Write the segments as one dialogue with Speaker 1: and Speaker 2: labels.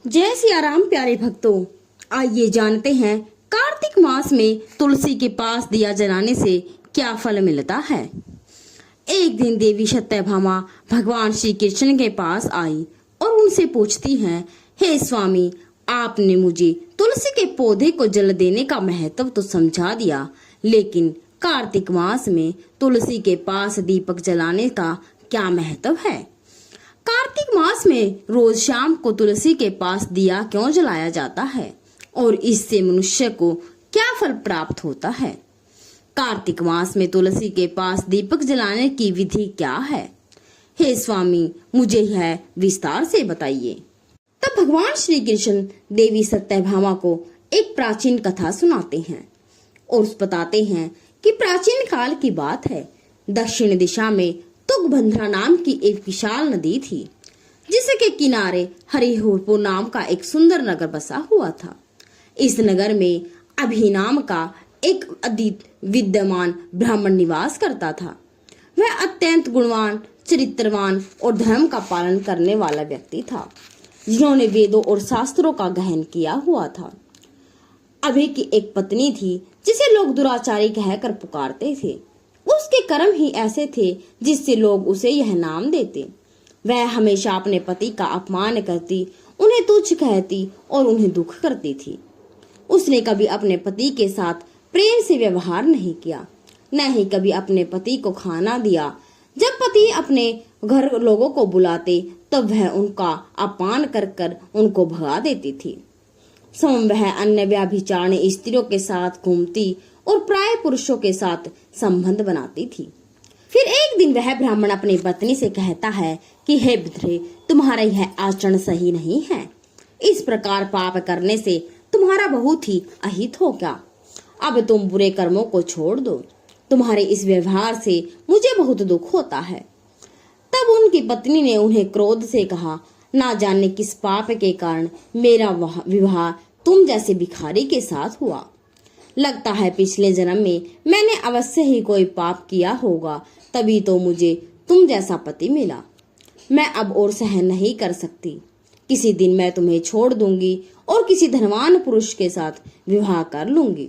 Speaker 1: जय सिया राम प्यारे भक्तों, आइए जानते हैं कार्तिक मास में तुलसी के पास दिया जलाने से क्या फल मिलता है। एक दिन देवी सत्यभामा भगवान श्री कृष्ण के पास आई और उनसे पूछती हैं, हे स्वामी, आपने मुझे तुलसी के पौधे को जल देने का महत्व तो समझा दिया, लेकिन कार्तिक मास में तुलसी के पास दीपक जलाने का क्या महत्व है। कार्तिक मास में रोज शाम को तुलसी के पास दिया क्यों जलाया जाता है और इससे मनुष्य को क्या फल प्राप्त होता है। कार्तिक मास में तुलसी के पास दीपक जलाने की विधि क्या है। हे स्वामी, मुझे यह विस्तार से बताइए। तब भगवान श्री कृष्ण देवी सत्यभामा को एक प्राचीन कथा सुनाते हैं और बताते हैं कि प्राचीन काल की बात है। दक्षिण दिशा में तुंगभद्रा नाम की एक विशाल नदी थी, जिसके किनारे हरिहरपुर नाम का एक सुंदर नगर बसा हुआ था। इस नगर में अभि नाम का एक अद्वित विद्यमान ब्राह्मण निवास करता था। वह अत्यंत गुणवान, चरित्रवान और धर्म का पालन करने वाला व्यक्ति था, जिन्होंने वेदों और शास्त्रों का गहन किया हुआ था। अभि की एक पत्नी थी जिसे लोग दुराचारी कहकर पुकारते थे। उसके कर्म ही ऐसे थे जिससे लोग उसे यह नाम देते। वह हमेशा अपने पति का अपमान करती, उन्हें तुच्छ कहती और उन्हें दुख करती थी। उसने कभी अपने पति के साथ प्रेम से व्यवहार नहीं किया, न ही कभी अपने पति को खाना दिया। जब पति अपने घर लोगों को बुलाते तब वह उनका अपमान कर कर उनको भगा देती थी। वह अन्य व्यभिचारिणी स्त्रियों के साथ घूमती और प्राय पुरुषों के साथ संबंध बनाती थी। फिर एक दिन वह ब्राह्मण अपनी पत्नी से कहता है कि हे विधे, तुम्हारा यह आचरण सही नहीं है। इस प्रकार पाप करने से तुम्हारा बहुत ही अहित हो क्या। अब तुम बुरे कर्मों को छोड़ दो। तुम्हारे इस व्यवहार से मुझे बहुत दुख होता है। तब उनकी पत्नी ने उन्हें क्रोध से कहा, ना जाने किस पाप के कारण मेरा विवाह तुम जैसे भिखारी के साथ हुआ। लगता है पिछले जन्म में मैंने अवश्य ही कोई पाप किया होगा, तभी तो मुझे तुम जैसा पति मिला। मैं अब और सहन नहीं कर सकती। किसी दिन मैं तुम्हें छोड़ दूंगी और किसी धनवान पुरुष के साथ विवाह कर लूंगी।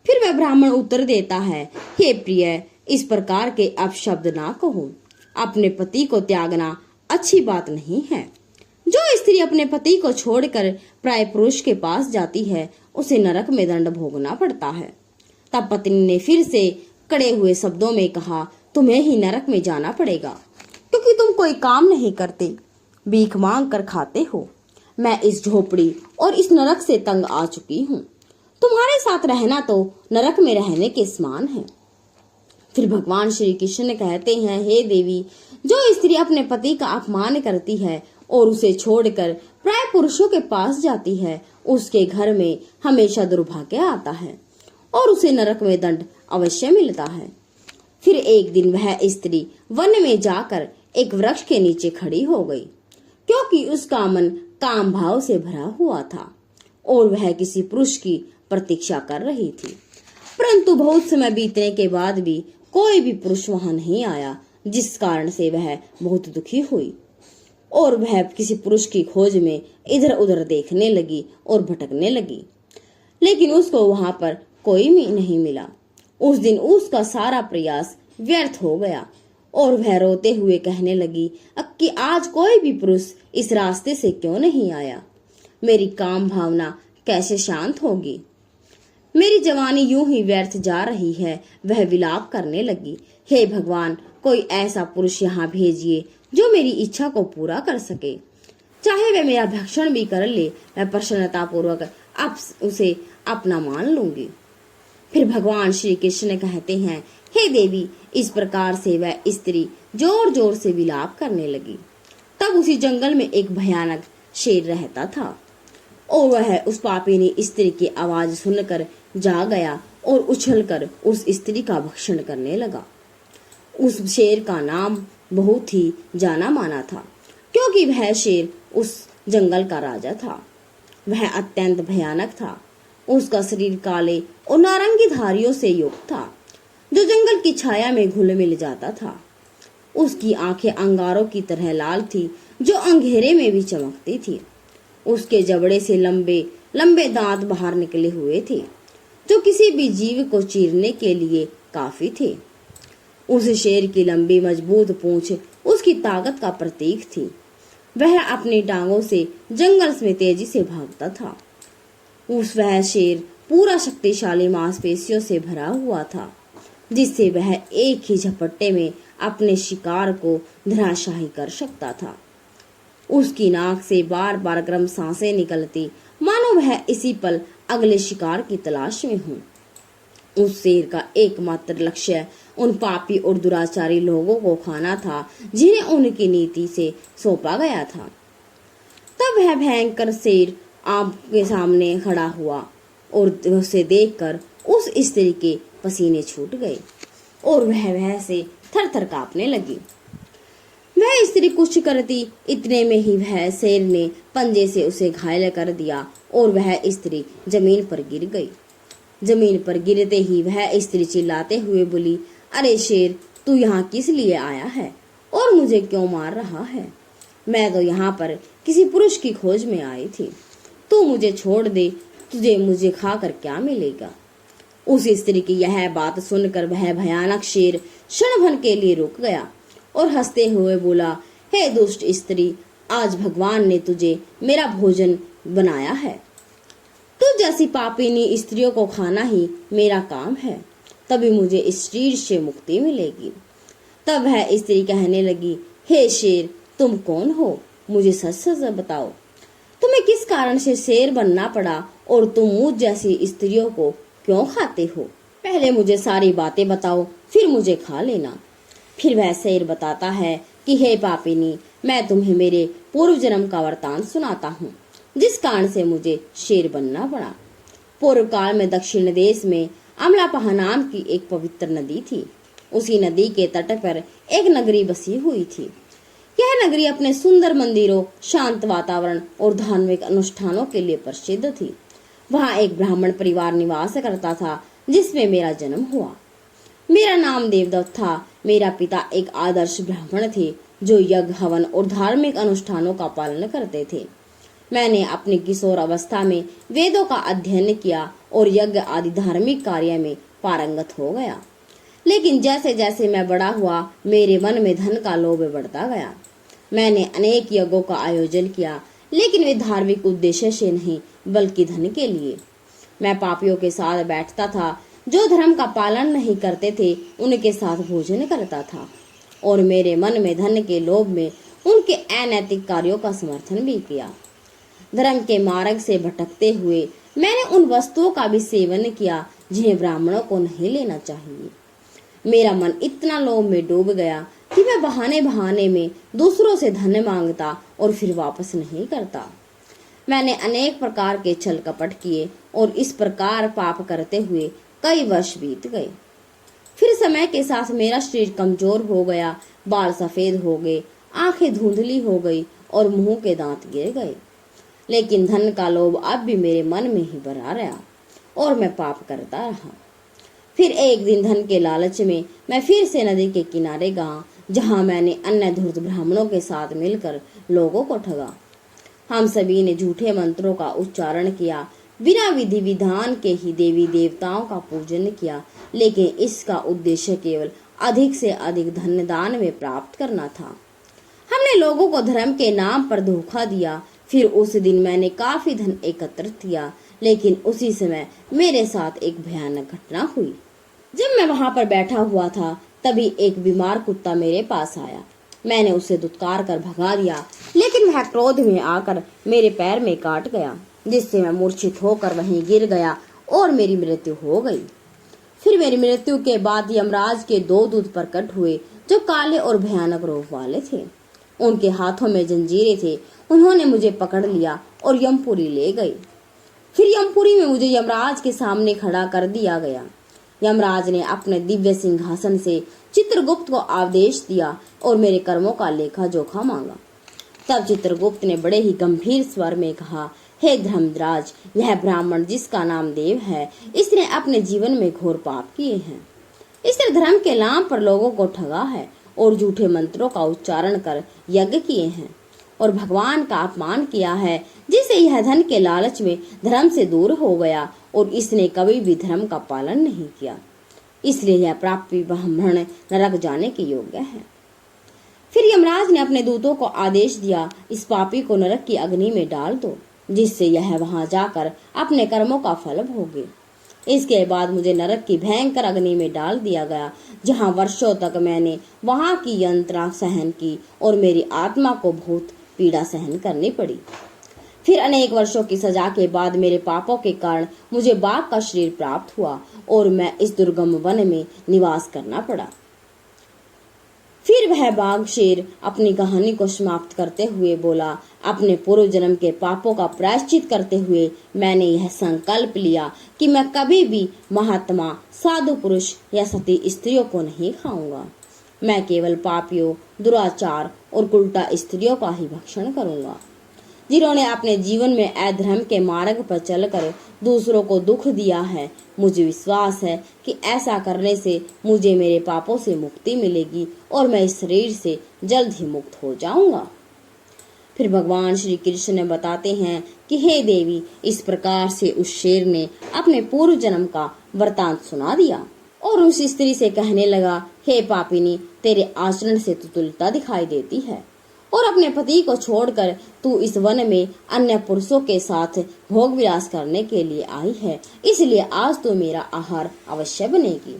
Speaker 1: फिर वह ब्राह्मण उत्तर देता है, हे प्रिय, इस प्रकार के अपशब्द ना कहो। अपने पति को त्यागना अच्छी बात नहीं है। जो स्त्री अपने पति को छोड़कर प्राय पुरुष के पास जाती है, उसे नरक में दंड भोगना पड़ता है। तब पत्नी ने फिर से कड़े हुए शब्दों में कहा, तुम्हें ही नरक में जाना पड़ेगा, क्योंकि तुम कोई काम नहीं करते, भीख मांग कर खाते हो। मैं इस झोपड़ी और इस नरक से तंग आ चुकी हूँ। तुम्हारे साथ रहना तो नरक में रहने के समान है। फिर भगवान श्री कृष्ण कहते हैं, हे देवी, जो स्त्री अपने पति का अपमान करती है और उसे छोड़कर प्राय पुरुषों के पास जाती है, उसके घर में हमेशा दुर्भाग्य आता है और उसे नरक में दंड अवश्य मिलता है। फिर एक दिन वह स्त्री वन में जाकर एक वृक्ष के नीचे खड़ी हो गई, क्योंकि उसका मन काम भाव से भरा हुआ था और वह किसी पुरुष की प्रतीक्षा कर रही थी। परंतु बहुत समय बीतने के बाद भी कोई भी पुरुष वहां नहीं आया, जिस कारण से वह बहुत दुखी हुई और वह किसी पुरुष की खोज में इधर उधर देखने लगी और भटकने लगी, लेकिन उसको वहां पर कोई भी नहीं मिला। उस दिन उसका सारा प्रयास व्यर्थ हो गया और वह रोते हुए कहने लगी कि आज कोई भी पुरुष इस रास्ते से क्यों नहीं आया। मेरी काम भावना कैसे शांत होगी। मेरी जवानी यूं ही व्यर्थ जा रही है। वह विलाप करने लगी, हे भगवान, कोई ऐसा पुरुष यहाँ भेजिए जो मेरी इच्छा को पूरा कर सके। चाहे वह मेरा भक्षण भी कर ले, मैं प्रसन्नता पूर्वक अब उसे अपना मान लूंगी। फिर भगवान श्री कृष्ण कहते हैं, हे देवी, इस प्रकार से वह स्त्री जोर जोर से विलाप करने लगी। तब उसी जंगल में एक भयानक शेर रहता था और वह उस पापिनी स्त्री की आवाज सुनकर जा गया और उछलकर उस स्त्री का भक्षण करने लगा। उस शेर का नाम बहुत ही जाना माना था, क्योंकि वह शेर उस जंगल का राजा था। वह अत्यंत भयानक था। उसका शरीर काले और नारंगी धारियों से युक्त था, जो जंगल की छाया में घुल मिल जाता था। उसकी आंखें अंगारों की तरह लाल थी, जो अंधेरे में भी चमकती थी। उसके जबड़े से लंबे लंबे दांत बाहर निकले हुए थे, जो किसी भी जीव को चीरने के लिए काफी थे। उस शेर की लंबी मजबूत पूंछ उसकी ताकत का प्रतीक थी। वह अपनी टांगों से जंगल में तेजी से भागता था। वह शेर पूरा शक्तिशाली मांसपेशियों से भरा हुआ था, जिससे वह एक ही झपट्टे में अपने शिकार को धराशायी कर सकता था। उसकी नाक से बार बार गर्म सांसें निकलती, मानो वह इसी पल अगले शिकार की तलाश में हो। उस शेर का एकमात्र लक्ष्य उन पापी और दुराचारी लोगों को खाना था, जिन्हें उनकी नीति से सौंपा गया था। तब वह भयंकर शेर आम के सामने खड़ा हुआ और उसे देखकर उस स्त्री के पसीने छूट गए और वह से थर-थर कांपने लगी। वह स्त्री कुछ करती, इतने में ही वह शेर ने पंजे से उसे घायल कर दिया और वह स्त्री जमीन पर गिर गई। जमीन पर गिरते ही वह स्त्री चिल्लाते हुए बोली, अरे शेर, तू यहाँ किस लिए आया है और मुझे क्यों मार रहा है? मैं तो यहाँ पर किसी पुरुष की खोज में आई थी। तू मुझे छोड़ दे, तुझे मुझे खाकर क्या मिलेगा? उस स्त्री की यह बात सुनकर वह भयानक शेर क्षण भर के लिए रुक गया और हंसते हुए बोला, हे दुष्ट स्त्री, आज भगवान ने तुझे मेरा भोजन बनाया है। तू जैसी पापिनी स्त्रियों को खाना ही मेरा काम है, तभी मुझे इस शरीर से मुक्ति मिलेगी। तब वह स्त्री कहने लगी, हे शेर, तुम कौन हो? मुझे सच सच बताओ, तुम्हें किस कारण से शेर बनना पड़ा और तुम मुझ जैसी स्त्रियों को क्यों खाते हो? पहले मुझे सारी बातें बताओ, फिर मुझे खा लेना। फिर वह शेर बताता है कि हे पापिनी, मैं तुम्हें मेरे पूर्व जन्म का वृतांत सुनाता हूँ, जिस कारण से मुझे शेर बनना पड़ा। पूर्व काल में दक्षिण देश में अमलापहा नाम की एक पवित्र नदी थी। उसी नदी के तट पर एक नगरी बसी हुई थी। यह नगरी अपने सुंदर मंदिरों, शांत वातावरण और धार्मिक अनुष्ठानों के लिए प्रसिद्ध थी। वहाँ एक ब्राह्मण परिवार निवास करता था, जिसमें मेरा जन्म हुआ। मेरा नाम देवदत्त था। मेरा पिता एक आदर्श ब्राह्मण थे, जो यज्ञ, हवन और धार्मिक अनुष्ठानों का पालन करते थे। मैंने अपनी किशोर अवस्था में वेदों का अध्ययन किया और यज्ञ आदि धार्मिक कार्य में पारंगत हो गया। लेकिन जैसे जैसे मैं बड़ा हुआ, मेरे मन में धन का लोभ बढ़ता गया। मैंने अनेक यज्ञों का आयोजन किया, लेकिन वे धार्मिक उद्देश्य से नहीं, बल्कि धन के लिए। मैं पापियों के साथ बैठता था, जो धर्म का पालन नहीं करते थे, उनके साथ भोजन करता था और मेरे मन में धन के लोभ में उनके अनैतिक कार्यों का समर्थन भी किया। धर्म के मार्ग से भटकते हुए मैंने उन वस्तुओं का भी सेवन किया जिन्हें ब्राह्मणों को नहीं लेना चाहिए। मेरा मन इतना लोभ में डूब गया कि मैं बहाने बहाने में दूसरों से धन मांगता और फिर वापस नहीं करता। मैंने अनेक प्रकार के छल कपट किए और इस प्रकार पाप करते हुए कई वर्ष बीत गए। फिर समय के साथ मेरा शरीर कमजोर हो गया, बाल सफेद हो गए, आंखें धुंधली हो गई और मुंह के दांत गिर गए। लेकिन धन का लोभ अब भी मेरे मन में ही भरा रहा और मैं पाप करता रहा। फिर एक दिन धन के लालच में मैं फिर से नदी के किनारे गया, जहां मैंने अन्य धूर्त ब्राह्मणों के साथ मिलकर लोगों को ठगा। हम सभी ने झूठे मंत्रों का उच्चारण किया, बिना विधि विधान के ही देवी देवताओं का पूजन किया, लेकिन इसका उद्देश्य केवल अधिक से अधिक धन दान में प्राप्त करना था। हमने लोगों को धर्म के नाम पर धोखा दिया। फिर उस दिन मैंने काफी धन एकत्रित किया, लेकिन उसी समय मेरे साथ एक भयानक घटना हुई। जब मैं वहां पर बैठा हुआ था, तभी एक बीमार कुत्ता मेरे पास आया। मैंने उसे दुत्कार कर भगा दिया, लेकिन वह क्रोध में आकर मेरे पैर में काट गया, जिससे मैं मूर्छित होकर वहीं गिर गया और मेरी मृत्यु हो गई। फिर मेरी मृत्यु के बाद यमराज के 2 दूत प्रकट हुए, जो काले और भयानक रूप वाले थे। उनके हाथों में जंजीरें थे। उन्होंने मुझे पकड़ लिया और यमपुरी ले गई। फिर यमपुरी में मुझे यमराज के सामने खड़ा कर दिया गया। यमराज ने अपने दिव्य सिंहासन से चित्रगुप्त को आदेश दिया और मेरे कर्मों का लेखा जोखा मांगा। तब चित्रगुप्त ने बड़े ही गंभीर स्वर में कहा, हे धर्मराज, यह ब्राह्मण जिसका नाम देव है, इसने अपने जीवन में घोर पाप किए हैं। इसने धर्म के नाम पर लोगों को ठगा है और झूठे मंत्रों का उच्चारण कर यज्ञ किए हैं और भगवान का अपमान किया है, जिससे यह धन के लालच में धर्म से दूर हो गया और इसने कभी भी धर्म का पालन नहीं किया, इसलिए यह प्राप्ति ब्राह्मण नरक जाने के योग्य है। फिर यमराज ने अपने दूतों को आदेश दिया, इस पापी को नरक की अग्नि में डाल दो, जिससे यह वहां जाकर अपने कर्मों का फल भोगे। इसके बाद मुझे नरक की भयंकर अग्नि में डाल दिया गया, जहां वर्षों तक मैंने वहां की यंत्रणा सहन की और मेरी आत्मा को बहुत पीड़ा सहन करनी पड़ी। फिर अनेक वर्षों की सजा के बाद मेरे पापों के कारण मुझे बाघ का शरीर प्राप्त हुआ और मैं इस दुर्गम वन में निवास करना पड़ा। फिर वह बाघ शेर अपनी कहानी को समाप्त करते हुए बोला, अपने पूर्व जन्म के पापों का प्रायश्चित करते हुए मैंने यह संकल्प लिया कि मैं कभी भी महात्मा, साधु पुरुष या सती स्त्रियों को नहीं खाऊंगा। मैं केवल पापियों, दुराचार और उल्टा स्त्रियों का ही भक्षण करूंगा, जिन्होंने अपने जीवन में अधर्म के मार्ग पर चलकर दूसरों को दुख दिया है। मुझे विश्वास है कि ऐसा करने से मुझे मेरे पापों से मुक्ति मिलेगी और मैं इस शरीर से जल्द ही मुक्त हो जाऊंगा। फिर भगवान श्री कृष्ण ने बताते हैं कि हे देवी, इस प्रकार से उस शेर ने अपने पूर्व जन्म का वृतांत सुना दिया और उस स्त्री से कहने लगा, हे पापिनी, तेरे आचरण से तो तुल्यता दिखाई देती है और अपने पति को छोड़कर तू इस वन में अन्य पुरुषों के साथ भोग विलास करने के लिए आई है, इसलिए आज तो मेरा आहार अवश्य बनेगी।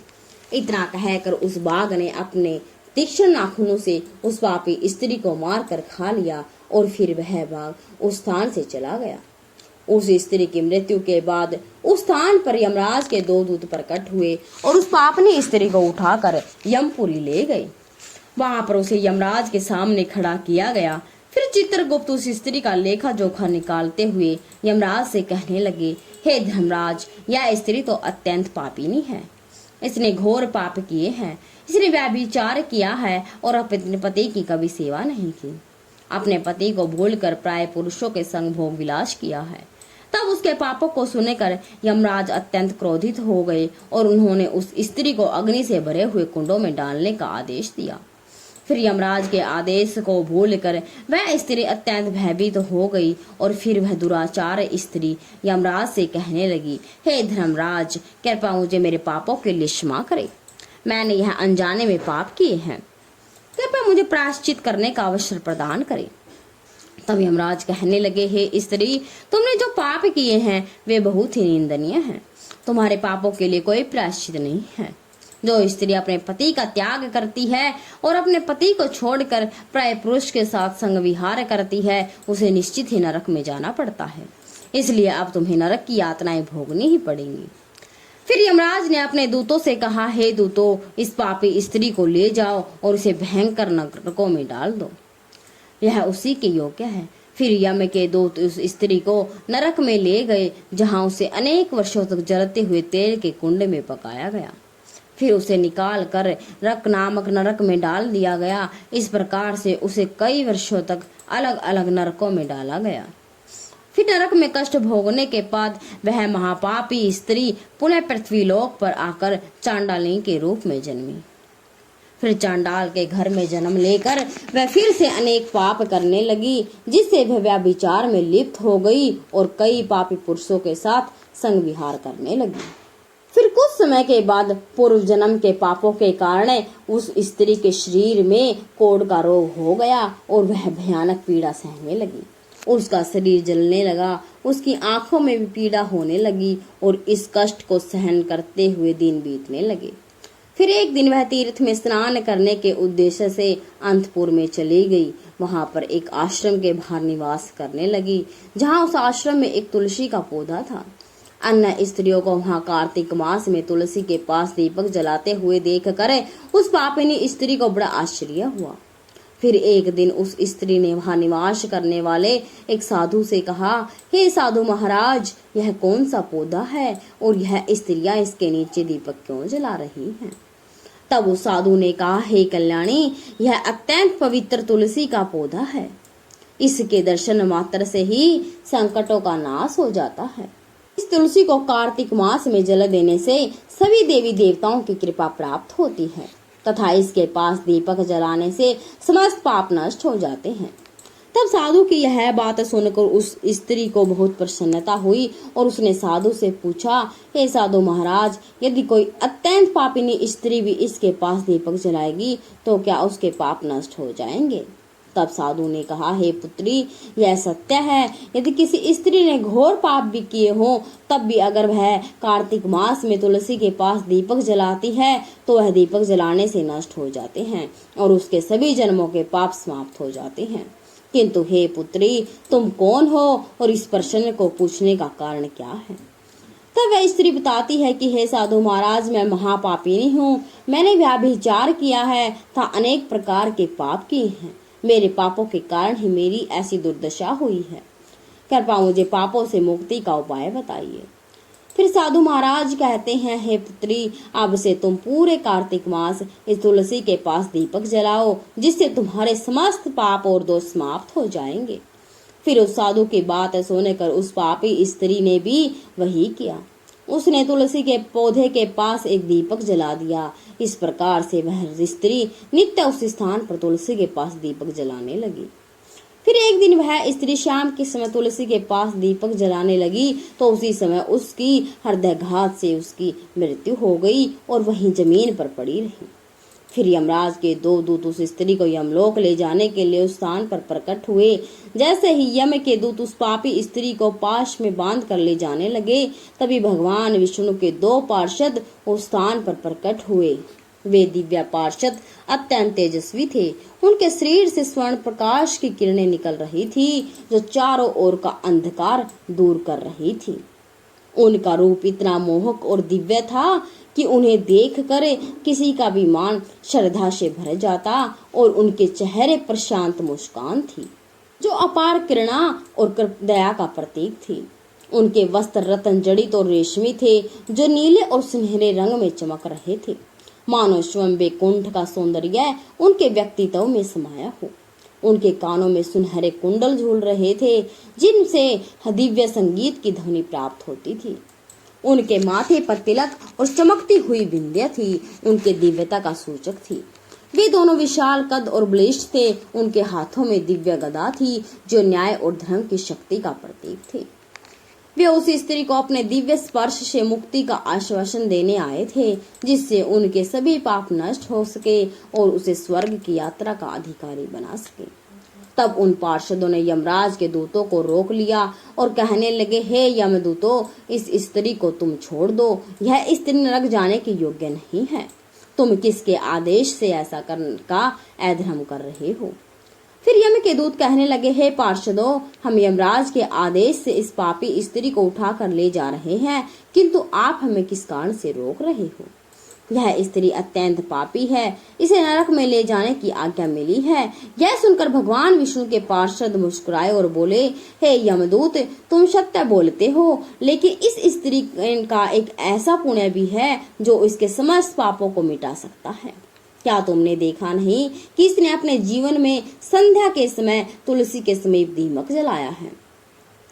Speaker 1: इतना कहकर उस बाघ ने अपने तीक्ष्ण नाखूनों से उस पापी स्त्री को मारकर खा लिया और फिर वह बाघ उस स्थान से चला गया। उस स्त्री की मृत्यु के बाद उस स्थान पर यमराज के 2 दूत प्रकट हुए और उस पापनी स्त्री को उठाकर यमपुरी ले गए। वहां पर उसे यमराज के सामने खड़ा किया गया। फिर चित्रगुप्त उस स्त्री का लेखा जोखा निकालते हुए यमराज से कहने लगे, हे धर्मराज, यह स्त्री तो अत्यंत पापिनी है। इसने घोर पाप किए हैं। इसने व्यभिचार किया है और अपने पति की कभी सेवा नहीं की। अपने पति को भूलकर प्राय पुरुषों के संग भोग विलास किया है। तब उसके पापों को सुनकर यमराज अत्यंत क्रोधित हो गए और उन्होंने उस स्त्री को अग्नि से भरे हुए कुंडों में डालने का आदेश दिया। फिर यमराज के आदेश को भूलकर वह स्त्री अत्यंत भयभीत हो गई और फिर वह दुराचार स्त्री यमराज से कहने लगी, हे धर्मराज, कृपया मुझे मेरे पापों के लिए क्षमा करे। मैंने यह अनजाने में पाप किए हैं, कृपया मुझे प्रायश्चित करने का अवसर प्रदान करे। तब यमराज कहने लगे, हे स्त्री, तुमने जो पाप किए हैं वे बहुत ही निंदनीय हैं। तुम्हारे पापों के लिए कोई प्रायश्चित नहीं है। जो स्त्री अपने पति का त्याग करती है और अपने पति को छोड़कर प्राय पुरुष के साथ संग विहार करती है, उसे निश्चित ही नरक में जाना पड़ता है। इसलिए अब तुम्हें नरक की यातनाएं भोगनी ही पड़ेंगी। फिर यमराज ने अपने दूतों से कहा, हे दूतों, इस पापी स्त्री को ले जाओ और उसे भयंकर नरकों में डाल दो, यह उसी के योग्य है। फिर यम के दूत उस स्त्री को नरक में ले गए, जहां उसे अनेक वर्षों तक जलते हुए तेल के कुंड में पकाया गया। फिर उसे निकाल कर रक नामक नरक में डाल दिया गया। इस प्रकार से उसे कई वर्षों तक अलग अलग नरकों में डाला गया। फिर नरक में कष्ट भोगने के बाद वह महापापी स्त्री पुनः पृथ्वीलोक पर आकर चांडाली के रूप में जन्मी। फिर चांडाल के घर में जन्म लेकर वह फिर से अनेक पाप करने लगी, जिससे वह व्यभिचार में लिप्त हो गई और कई पापी पुरुषों के साथ संग विहार करने लगी। फिर कुछ समय के बाद पूर्व जन्म के पापों के कारण उस स्त्री के शरीर में कोढ़ का रोग हो गया और वह भयानक पीड़ा सहने लगी। उसका शरीर जलने लगा, उसकी आंखों में भी पीड़ा होने लगी और इस कष्ट को सहन करते हुए दिन बीतने लगे। फिर एक दिन वह तीर्थ में स्नान करने के उद्देश्य से अंतपुर में चली गई। वहां पर एक आश्रम के बाहर निवास करने लगी, जहां उस आश्रम में एक तुलसी का पौधा था। अन्य स्त्रियों को वहां कार्तिक मास में तुलसी के पास दीपक जलाते हुए देखकर उस पापिनी स्त्री को बड़ा आश्चर्य हुआ। फिर एक दिन उस स्त्री ने वहां निवास करने वाले एक साधु से कहा, हे साधु महाराज, यह कौन सा पौधा है और यह स्त्रियां इसके नीचे दीपक क्यों जला रही हैं? तब उस साधु ने कहा, हे कल्याणी, यह अत्यंत पवित्र तुलसी का पौधा है। इसके दर्शन मात्र से ही संकटों का नाश हो जाता है। इस तुलसी को कार्तिक मास में जल देने से सभी देवी देवताओं की कृपा प्राप्त होती है तथा इसके पास दीपक जलाने से समस्त पाप नष्ट हो जाते हैं। तब साधु की यह बात सुनकर उस स्त्री को बहुत प्रसन्नता हुई और उसने साधु से पूछा, हे साधु महाराज, यदि कोई अत्यंत पापिनी स्त्री भी इसके पास दीपक जलाएगी तो क्या उसके पाप नष्ट हो जाएंगे? तब साधु ने कहा, हे पुत्री, यह सत्य है। यदि किसी स्त्री ने घोर पाप भी किए हो, तब भी अगर वह कार्तिक मास में तुलसी के पास दीपक जलाती है तो वह दीपक जलाने से नष्ट हो जाते हैं और उसके सभी जन्मों के पाप समाप्त हो जाते हैं। किंतु हे पुत्री, तुम कौन हो और इस प्रश्न को पूछने का कारण क्या है? तब वह स्त्री बताती है कि हे साधु महाराज, मैं महापापिनी हूँ। मैंने व्यभिचार किया है तथा अनेक प्रकार के पाप किए हैं। मेरे पापों के कारण ही मेरी ऐसी दुर्दशा हुई है। कृपया मुझे पापों से मुक्ति का उपाय बताइए। फिर साधु महाराज कहते हैं, हे पुत्री, अब से तुम पूरे कार्तिक मास इस तुलसी के पास दीपक जलाओ, जिससे तुम्हारे समस्त पाप और दोष समाप्त हो जाएंगे। फिर उस साधु की बात सुनकर उस पापी स्त्री ने भी वही किया। उसने तुलसी के पौधे के पास एक दीपक जला दिया। इस प्रकार से वह स्त्री नित्य उस स्थान पर तुलसी के पास दीपक जलाने लगी। फिर एक दिन वह स्त्री शाम के समय तुलसी के पास दीपक जलाने लगी तो उसी समय उसकी हृदयाघात से उसकी मृत्यु हो गई और वहीं जमीन पर पड़ी रही। फिर यमराज के दो दूत उस स्त्री को यमलोक ले जाने के लिए उस स्थान पर प्रकट हुए। जैसे ही यम के दूत उस पापी स्त्री को पाश में बांध कर ले जाने लगे, तभी भगवान विष्णु के दो पार्षद उस स्थान पर प्रकट हुए। वे दिव्य पार्षद अत्यंत तेजस्वी थे। उनके शरीर से स्वर्ण प्रकाश की किरणें निकल रही थी, जो चारों ओर का अंधकार दूर कर रही थी। उनका रूप इतना मोहक और दिव्य था कि उन्हें देखकर किसी का भी मन श्रद्धा से भर जाता और उनके चेहरे पर शांत मुस्कान थी, जो अपार किरणा और दया का प्रतीक थी। उनके वस्त्र रत्न जड़ित और रेशमी थे, जो नीले और सुनहरे रंग में चमक रहे थे। मानो स्वयं वैकुंठ का सौंदर्य उनके व्यक्तित्व में समाया हो। उनके कानों में सुनहरे कुंडल झूल रहे थे, जिनसे दिव्य संगीत की ध्वनि प्राप्त होती थी। उनके माथे पर तिलक और चमकती हुई बिंदिया थी, उनके दिव्यता का सूचक थी। वे दोनों विशाल कद और बलिष्ठ थे। उनके हाथों में दिव्य गदा थी, जो न्याय और धर्म की शक्ति का प्रतीक थी। वे उस स्त्री को अपने दिव्य स्पर्श से मुक्ति का आश्वासन देने आए थे, जिससे उनके सभी पाप नष्ट हो सके और उसे स्वर्ग की यात्रा का अधिकारी बना सके। तब उन पार्षदों ने यमराज के दूतों को रोक लिया और कहने लगे, हे यमदूतों, इस स्त्री को तुम छोड़ दो। यह स्त्री नरक जाने के योग्य नहीं है। तुम किसके आदेश से ऐसा करने का अधर्म कर रहे हो? फिर यम के दूत कहने लगे, हे पार्षदों, हम यमराज के आदेश से इस पापी स्त्री को उठा कर ले जा रहे हैं, किंतु आप हमें किस कारण से रोक रहे हो? यह स्त्री अत्यंत पापी है, इसे नरक में ले जाने की आज्ञा मिली है। यह सुनकर भगवान विष्णु के पार्षद मुस्कुराए और बोले, हे यमदूत, तुम सत्य बोलते हो, लेकिन इस स्त्री का एक ऐसा पुण्य भी है जो इसके समस्त पापों को मिटा सकता है। क्या तुमने देखा नहीं कि इसने अपने जीवन में संध्या के समय तुलसी के समीप दीपक जलाया है?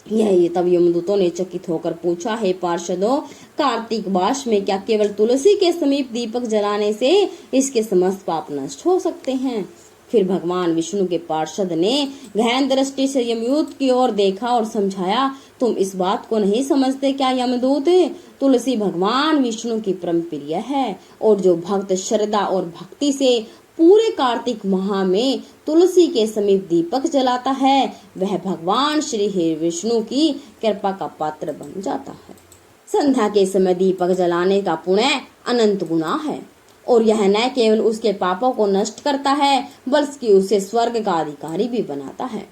Speaker 1: यही तब यमदूतों ने चकित होकर पूछा, हे पार्षदों, कार्तिक मास में क्या केवल तुलसी के समीप दीपक जलाने से इसके समस्त पाप नष्ट हो सकते हैं? फिर भगवान विष्णु के पार्षद ने गहन दृष्टि से यमदूत की ओर देखा और समझाया, तुम इस बात को नहीं समझते क्या यमदूत? तुलसी भगवान विष्णु की परम प्रिय है और जो भक्त श्रद्धा और भक्ति से पूरे कार्तिक माह में तुलसी के समीप दीपक जलाता है, वह भगवान श्री विष्णु की कृपा का पात्र बन जाता है। संध्या के समय दीपक जलाने का पुण्य अनंत गुना है और यह न केवल उसके पापों को नष्ट करता है, बल्कि उसे स्वर्ग का अधिकारी भी बनाता है।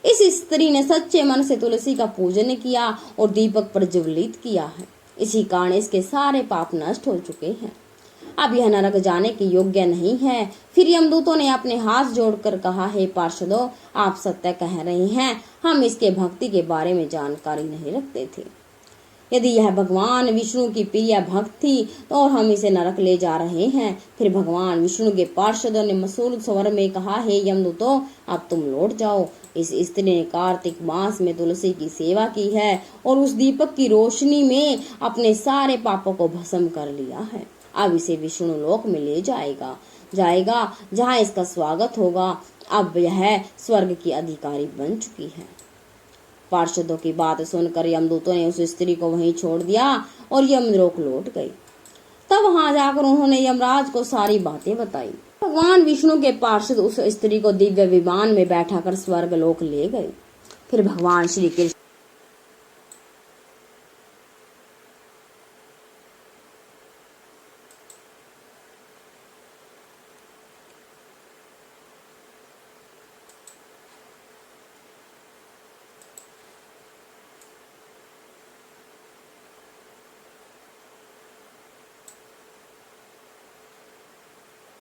Speaker 1: इस स्त्री ने सच्चे मन से तुलसी का पूजन किया और दीपक प्रज्वलित किया है। इसी कारण इसके सारे पाप नष्ट हो चुके हैं। अब यह नरक जाने के योग्य नहीं है। फिर यमदूतों ने अपने हाथ जोड़कर कहा, हे पार्षदों, आप सत्य कह रहे हैं, हम इसके भक्ति के बारे में जानकारी नहीं रखते थे। यदि यह भगवान विष्णु की प्रिय भक्त थी तो और हम इसे नरक ले जा रहे हैं। फिर भगवान विष्णु के पार्षदों ने मसूर स्वर में कहा, हे यमदूतों, अब तुम लौट जाओ। इस स्त्री ने कार्तिक मास में तुलसी की सेवा की है और उस दीपक की रोशनी में अपने सारे पापों को भस्म कर लिया है। अब इसे विष्णु लोक में ले जाएगा जहाँ इसका स्वागत होगा अब यह स्वर्ग की अधिकारी बन चुकी है। पार्षदों की बात सुनकर यमदूतों ने उस स्त्री को वहीं छोड़ दिया और यमलोक लौट गई। तब वहां जाकर उन्होंने यमराज को सारी बातें बताई। भगवान विष्णु के पार्षद उस स्त्री को दिव्य विमान में बैठाकर स्वर्ग लोक ले गए। फिर भगवान श्री कृष्ण